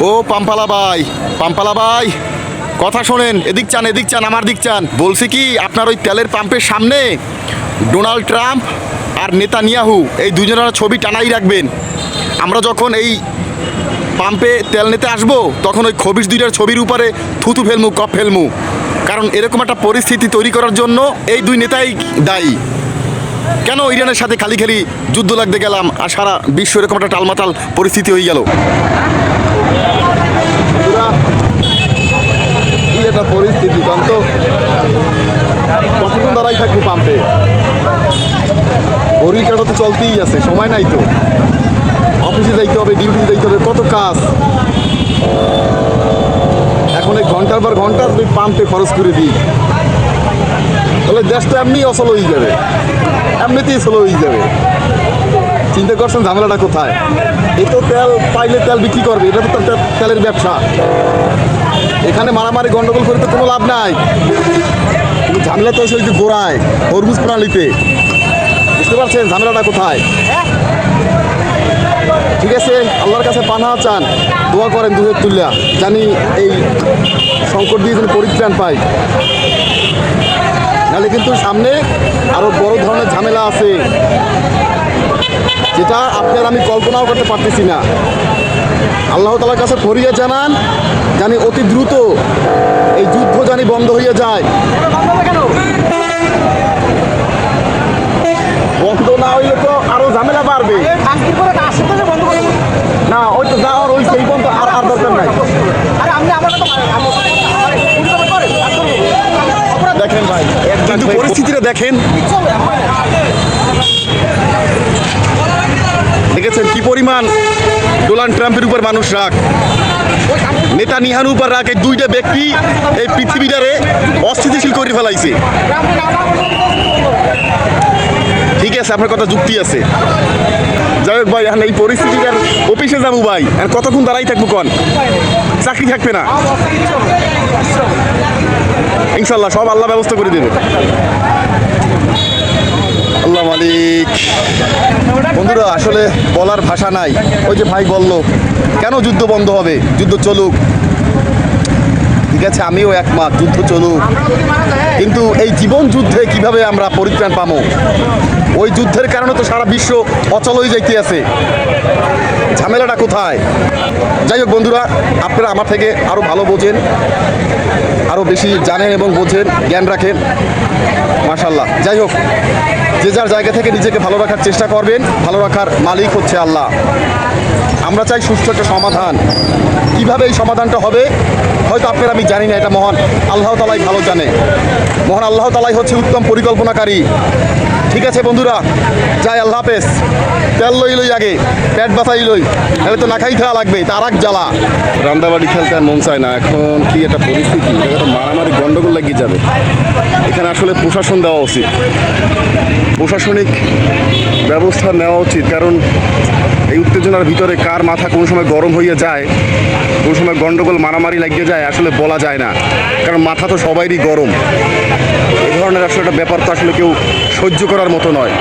ও পাম্পালা ভাই, পাম্পালা ভাই, কথা শোনেন। এদিক চান, এদিক চান, আমার দিক চান। বলছি কি, আপনার ওই তেলের পাম্পের সামনে ডোনাল্ড ট্রাম্প আর নেতানিয়াহু এই দুজনের ছবি টানাই রাখবেন। আমরা যখন এই পাম্পে তেল নিতে আসবো তখন ওই খবিশ দুইটার ছবির উপরে থুতু ফেলমু, কপ ফেলমু। কারণ এরকম একটা পরিস্থিতি তৈরি করার জন্য এই দুই নেতাই দায়ী। কেন ইরানের সাথে খালি খালি যুদ্ধ লাগতে গেলাম আর সারা বিশ্ব এরকম একটা টালমাটাল পরিস্থিতি হয়ে গেল। কি একটা পরিস্থিতি তো, কতক্ষণ দাঁড়াই থাকবো পাম্পে? ঘড়ির কাটা তো চলতেই আছে, সময় নাই তো। অফিসে যাইতে হবে, ডিউটিতে যাইতে হবে, কত কাজ। এখন এই ঘন্টার পর ঘন্টা যদি পাম্পে খরচ করে দিই তাহলে দেশটা এমনি অচল হয়ে যাবে, এমনিতেই স্লো হয়ে যাবে। চিন্তা করছেন ঝামেলাটা কোথায়? এই তো তেল পাইলে তেল বিক্রি করবে, এটা তো তেলের ব্যবসা। এখানে মারামারি গন্ডগোল করে তো কোনো লাভ নাই। কিন্তু ঝামেলা তো সেই যে গোড়ায় হরমুজ প্রণালীতে। বুঝতে পারছেন ঝামেলাটা কোথায়? ঠিক আছে, আল্লাহর কাছে পানাহা চান, দোয়া করেন দুধের তুল্লা, জানি এই সংকট দিয়ে যেন পরিত্রাণ পাই। নাহলে কিন্তু সামনে আরো বড় ধরনের ঝামেলা আছে, যেটা আপনার আমি কল্পনাও করতে পারতেছি না। আল্লাহ তাআলার কাছে ফরিয়াদ জানান, জানি অতি দ্রুত এই যুদ্ধ জানি বন্ধ হয়ে যায়। বন্ধ না হইলে তো আরো ঝামেলা বাড়বে। না ওই তো যাওয়ার ওই সেই পর্যন্ত আর দরকার নাই। দেখেন ভাই, কিন্তু পরিস্থিতিটা দেখেন, দেখেছেন কি পরিমাণ ডোনাল্ড ট্রাম্পের উপর মানুষ রাগ, নেতানিয়াহুর উপর রাগ। এই দুইটা ব্যক্তি এই পৃথিবীটারে অস্থিতিশীল করে ফেলাইছে। ঠিক আছে, আপনার কথা যুক্তি আছে। যাই হোক ভাই, এখন এই পরিস্থিতিটার অফিসে যাবো ভাই, এখন কতক্ষণ দাঁড়াই থাকবো? কন চাকরি থাকবে না। ইনশাল্লাহ সব আল্লাহ ব্যবস্থা করে দেবে। আল্লাহ মালিক। বন্ধুরা, আসলে বলার ভাষা নাই। ওই যে ভাই বলল কেন যুদ্ধ বন্ধ হবে, যুদ্ধ চলুক। ঠিক আছে, আমিও একমত, যুদ্ধ চলুক। কিন্তু এই জীবন যুদ্ধে কিভাবে আমরা পরিত্রাণ পাবো? ওই যুদ্ধের কারণে তো সারা বিশ্ব অচল হয়ে যাইতে আছে। ঝামেলাটা কোথায়? যাই হোক বন্ধুরা, আপনারা আমার থেকে আরও ভালো বোঝেন, আরও বেশি জানেন এবং বোঝেন, জ্ঞান রাখেন। মাশাআল্লাহ। যাই হোক, যে যার জায়গা থেকে নিজেকে ভালো রাখার চেষ্টা করবেন। ভালো রাখার মালিক হচ্ছে আল্লাহ। আমরা চাই সুষ্ঠু একটা সমাধান। কীভাবে এই সমাধানটা হবে হয়তো আপনারা আমি জানি না, এটা মহান আল্লাহ তাআলাই ভালো জানে। মহান আল্লাহ তাআলাই হচ্ছে উত্তম পরিকল্পনাকারী। ঠিক আছে বন্ধুরা, যাই, আল্লাহ হাফেজ। তেল লই আগে, পেট বাঁচাই লই, তাহলে তো না খাই খাওয়া লাগবে, তার এক জ্বালা। রান্দাবাড়ি খেলতে আর মন চায় না। এখন কি একটা পরিস্থিতি, মারামারি গন্ডগোল লাগিয়ে যাবে। এখানে আসলে প্রশাসন দেওয়া উচিত, প্রশাসনিক ব্যবস্থা নেওয়া উচিত। কারণ এই উত্তেজনার ভিতরে কার মাথা কোন সময় গরম হয়ে যায়, কোন সময় গন্ডগোল মারামারি লাগিয়ে যায়, আসলে বলা যায় না। কারণ মাথা তো সবাইরই গরম। এই ধরনের আসলে একটা ব্যাপার তো আসলে কেউ সহ্য করার মতো নয়।